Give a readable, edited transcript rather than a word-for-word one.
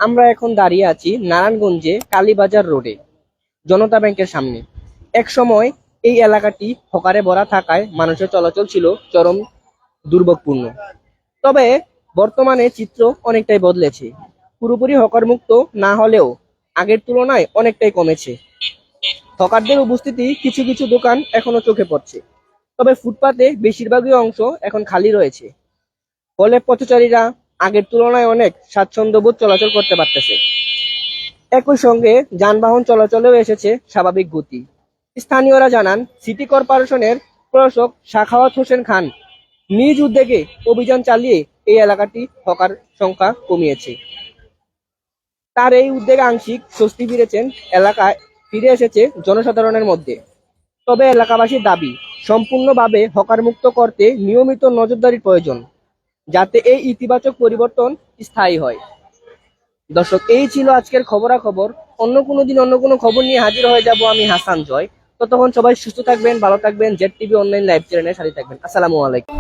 আমরা এখন দাঁড়িয়ে আছি নারায়ণগঞ্জে কালীবাজার রোডে জনতা ব্যাংকের সামনে। এক সময় এই এলাকাটি হকারে ভরা থাকায় মানুষের চলাচল ছিল চরম দুর্ভোগপূর্ণ। তবে বর্তমানে চিত্র অনেকটাই বদলেছে। পুরোপুরি হকার মুক্ত না হলেও আগের তুলনায় অনেকটাই কমেছে। হকারদের উপস্থিতি কিছু কিছু দোকান এখনো চোখে পড়ছে, তবে ফুটপাতে বেশিরভাগই অংশ এখন খালি রয়েছে। ফলে পথচারীরা আগের তুলনায় অনেক স্বাচ্ছন্দ্যবোধ চলাচল করতে পারতেছে। একই সঙ্গে যানবাহন চলাচলেও এসেছে স্বাভাবিক গতি। স্থানীয়রা জানান, সিটি কর্পোরেশনের প্রশাসক সাখাওয়াত হোসেন খান নিজ উদ্যোগে অভিযান চালিয়ে এই এলাকাটি হকার সংখ্যা কমিয়েছে। তার এই উদ্যোগে আংশিক স্বস্তি এলাকায় ফিরে এসেছে জনসাধারণের মধ্যে। তবে এলাকাবাসীর দাবি, সম্পূর্ণভাবে হকার মুক্ত করতে নিয়মিত নজরদারির প্রয়োজন, যাতে এই ইতিবাচক পরিবর্তন স্থায়ী হয়। দর্শক, এই ছিল আজকের খবরাখবর। অন্য কোনো দিন অন্য কোনো খবর নিয়ে হাজির হয়ে যাব আমি, হাসান জয়। ততক্ষণ সবাই সুস্থ থাকবেন, ভালো থাকবেন। জেড টিভি অনলাইন লাইভ চ্যানেলের সাথে থাকবেন। আসসালামু আলাইকুম।